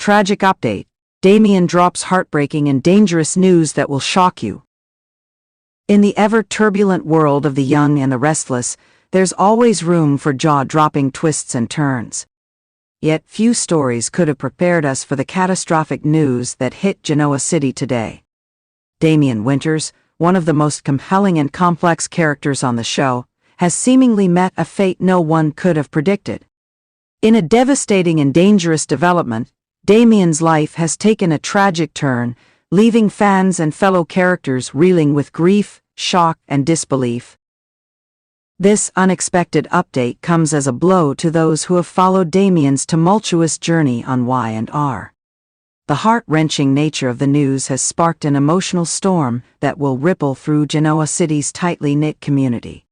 Tragic update. Damian drops heartbreaking and dangerous news that will shock you. In the ever-turbulent world of the young and the restless, there's always room for jaw-dropping twists and turns. Yet few stories could have prepared us for the catastrophic news that hit Genoa City today. Damian Winters, one of the most compelling and complex characters on the show, has seemingly met a fate no one could have predicted. In a devastating and dangerous development, Damian's life has taken a tragic turn, leaving fans and fellow characters reeling with grief, shock, and disbelief. This unexpected update comes as a blow to those who have followed Damian's tumultuous journey on Y&R. The heart-wrenching nature of the news has sparked an emotional storm that will ripple through Genoa City's tightly knit community.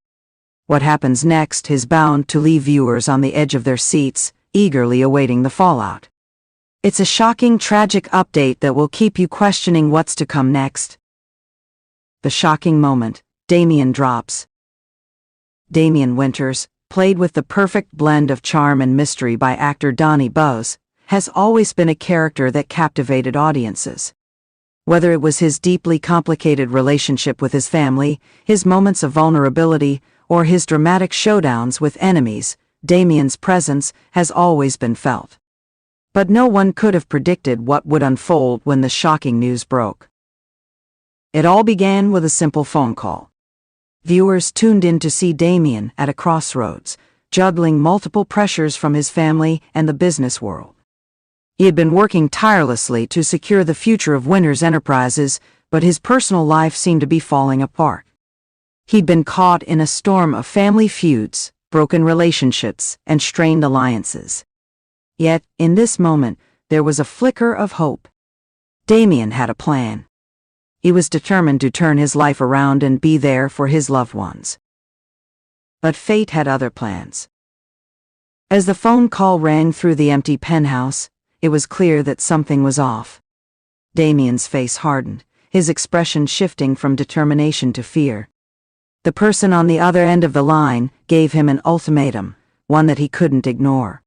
What happens next is bound to leave viewers on the edge of their seats, eagerly awaiting the fallout. It's a shocking, tragic update that will keep you questioning what's to come next. The shocking moment, Damian drops. Damian Winters, played with the perfect blend of charm and mystery by actor Donnie Buzz, has always been a character that captivated audiences. Whether it was his deeply complicated relationship with his family, his moments of vulnerability, or his dramatic showdowns with enemies, Damian's presence has always been felt. But no one could have predicted what would unfold when the shocking news broke. It all began with a simple phone call. Viewers tuned in to see Damian at a crossroads, juggling multiple pressures from his family and the business world. He had been working tirelessly to secure the future of Winters Enterprises, but his personal life seemed to be falling apart. He'd been caught in a storm of family feuds, broken relationships, and strained alliances. Yet, in this moment, there was a flicker of hope. Damian had a plan. He was determined to turn his life around and be there for his loved ones. But fate had other plans. As the phone call rang through the empty penthouse, it was clear that something was off. Damian's face hardened, his expression shifting from determination to fear. The person on the other end of the line gave him an ultimatum, one that he couldn't ignore.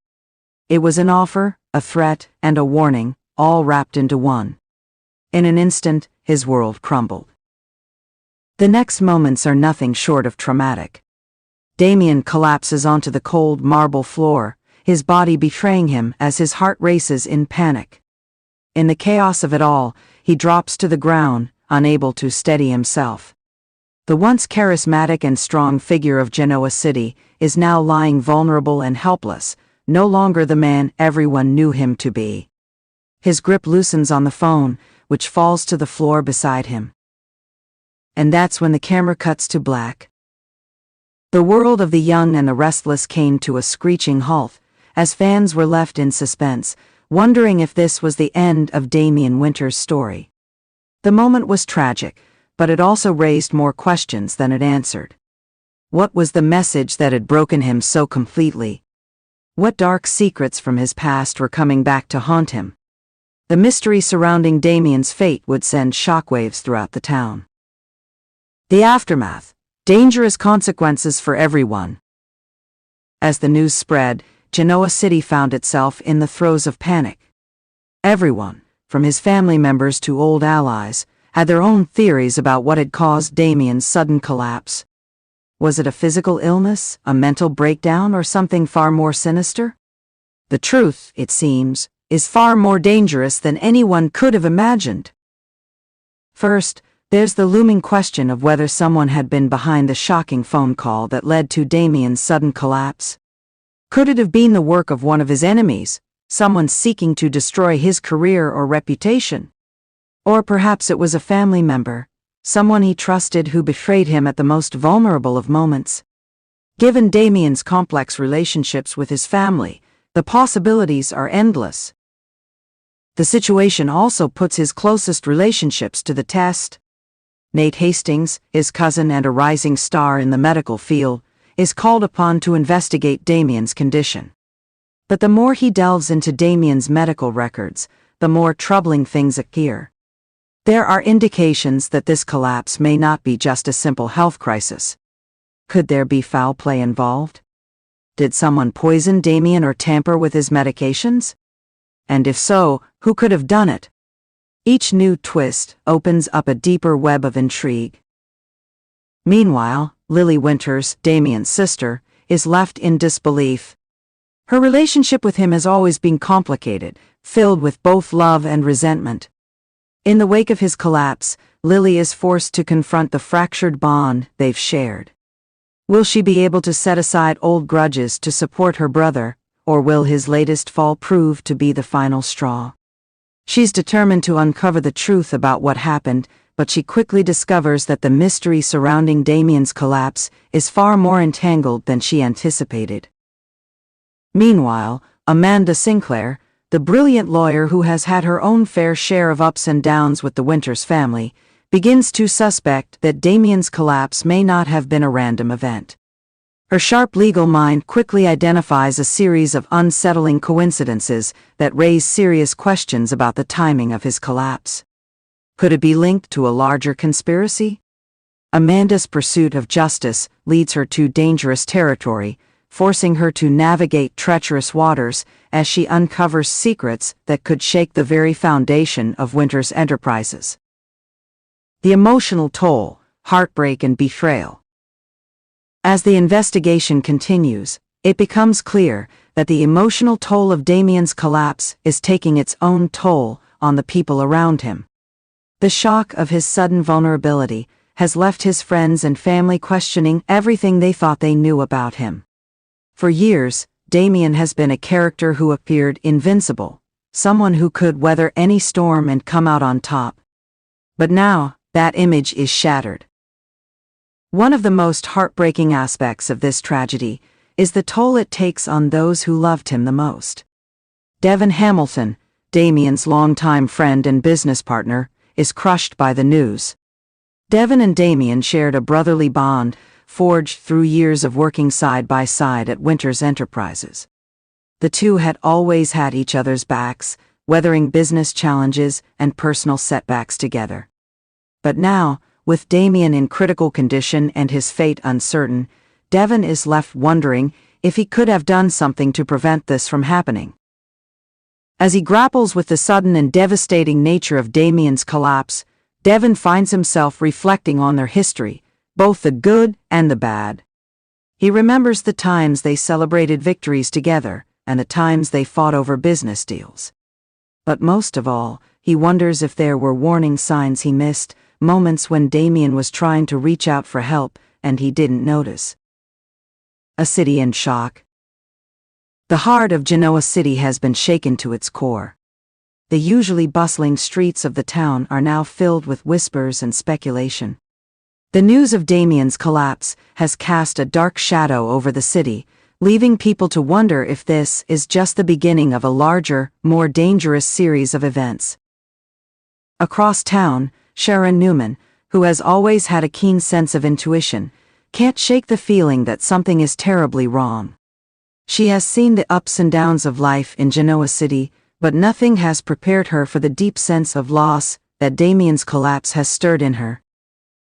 It was an offer, a threat, and a warning, all wrapped into one. In an instant, his world crumbled. The next moments are nothing short of traumatic. Damian collapses onto the cold marble floor, his body betraying him as his heart races in panic. In the chaos of it all, he drops to the ground, unable to steady himself. The once charismatic and strong figure of Genoa City is now lying vulnerable and helpless, no longer the man everyone knew him to be. His grip loosens on the phone, which falls to the floor beside him. And that's when the camera cuts to black. The world of the young and the restless came to a screeching halt, as fans were left in suspense, wondering if this was the end of Damian Winters' story. The moment was tragic, but it also raised more questions than it answered. What was the message that had broken him so completely? What dark secrets from his past were coming back to haunt him? The mystery surrounding Damian's fate would send shockwaves throughout the town. The aftermath: dangerous consequences for everyone. As the news spread, Genoa City found itself in the throes of panic. Everyone, from his family members to old allies, had their own theories about what had caused Damian's sudden collapse. Was it a physical illness, a mental breakdown, or something far more sinister? The truth, it seems, is far more dangerous than anyone could have imagined. First, there's the looming question of whether someone had been behind the shocking phone call that led to Damian's sudden collapse. Could it have been the work of one of his enemies, someone seeking to destroy his career or reputation? Or perhaps it was a family member, someone he trusted who betrayed him at the most vulnerable of moments. Given Damian's complex relationships with his family, the possibilities are endless. The situation also puts his closest relationships to the test. Nate Hastings, his cousin and a rising star in the medical field, is called upon to investigate Damian's condition. But the more he delves into Damian's medical records, the more troubling things appear. There are indications that this collapse may not be just a simple health crisis. Could there be foul play involved? Did someone poison Damian or tamper with his medications? And if so, who could have done it? Each new twist opens up a deeper web of intrigue. Meanwhile, Lily Winters, Damian's sister, is left in disbelief. Her relationship with him has always been complicated, filled with both love and resentment. In the wake of his collapse, Lily is forced to confront the fractured bond they've shared. Will she be able to set aside old grudges to support her brother, or will his latest fall prove to be the final straw? She's determined to uncover the truth about what happened, but she quickly discovers that the mystery surrounding Damian's collapse is far more entangled than she anticipated. Meanwhile, Amanda Sinclair, the brilliant lawyer who has had her own fair share of ups and downs with the Winters family, begins to suspect that Damian's collapse may not have been a random event. Her sharp legal mind quickly identifies a series of unsettling coincidences that raise serious questions about the timing of his collapse. Could it be linked to a larger conspiracy? Amanda's pursuit of justice leads her to dangerous territory, forcing her to navigate treacherous waters as she uncovers secrets that could shake the very foundation of Winters Enterprises. The emotional toll, heartbreak, and betrayal. As the investigation continues, it becomes clear that the emotional toll of Damian's collapse is taking its own toll on the people around him. The shock of his sudden vulnerability has left his friends and family questioning everything they thought they knew about him. For years, Damian has been a character who appeared invincible, someone who could weather any storm and come out on top. But now, that image is shattered. One of the most heartbreaking aspects of this tragedy is the toll it takes on those who loved him the most. Devon Hamilton, Damian's longtime friend and business partner, is crushed by the news. Devon and Damian shared a brotherly bond, forged through years of working side by side at Winters Enterprises. The two had always had each other's backs, weathering business challenges and personal setbacks together. But now, with Damian in critical condition and his fate uncertain, Devon is left wondering if he could have done something to prevent this from happening. As he grapples with the sudden and devastating nature of Damian's collapse, Devon finds himself reflecting on their history, both the good and the bad. He remembers the times they celebrated victories together and the times they fought over business deals. But most of all, he wonders if there were warning signs he missed, moments when Damian was trying to reach out for help and he didn't notice. A city in shock. The heart of Genoa City has been shaken to its core. The usually bustling streets of the town are now filled with whispers and speculation. The news of Damian's collapse has cast a dark shadow over the city, leaving people to wonder if this is just the beginning of a larger, more dangerous series of events. Across town, Sharon Newman, who has always had a keen sense of intuition, can't shake the feeling that something is terribly wrong. She has seen the ups and downs of life in Genoa City, but nothing has prepared her for the deep sense of loss that Damian's collapse has stirred in her.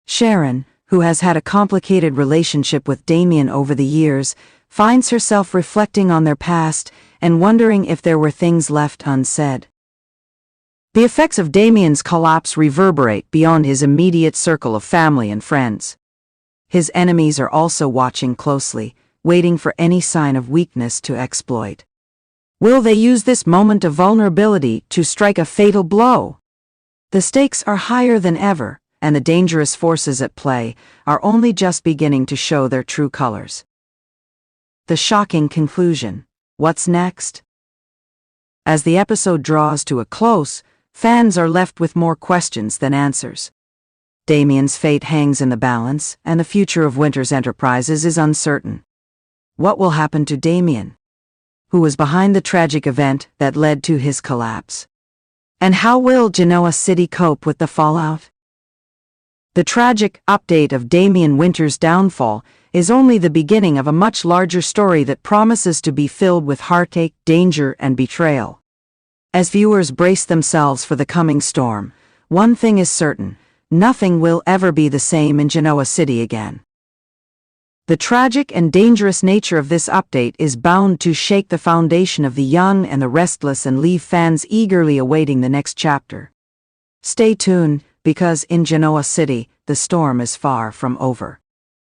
Sharon, who has had a complicated relationship with Damian over the years, finds herself reflecting on their past and wondering if there were things left unsaid. The effects of Damian's collapse reverberate beyond his immediate circle of family and friends. His enemies are also watching closely, waiting for any sign of weakness to exploit. Will they use this moment of vulnerability to strike a fatal blow? The stakes are higher than ever, and the dangerous forces at play are only just beginning to show their true colors. The shocking conclusion. What's next? As the episode draws to a close, fans are left with more questions than answers. Damian's fate hangs in the balance, and the future of Winters Enterprises is uncertain. What will happen to Damian? Who was behind the tragic event that led to his collapse? And how will Genoa City cope with the fallout? The tragic update of Damian Winters' downfall is only the beginning of a much larger story that promises to be filled with heartache, danger, and betrayal. As viewers brace themselves for the coming storm, one thing is certain: nothing will ever be the same in Genoa City again. The tragic and dangerous nature of this update is bound to shake the foundation of the young and the restless and leave fans eagerly awaiting the next chapter. Stay tuned, because in Genoa City, the storm is far from over.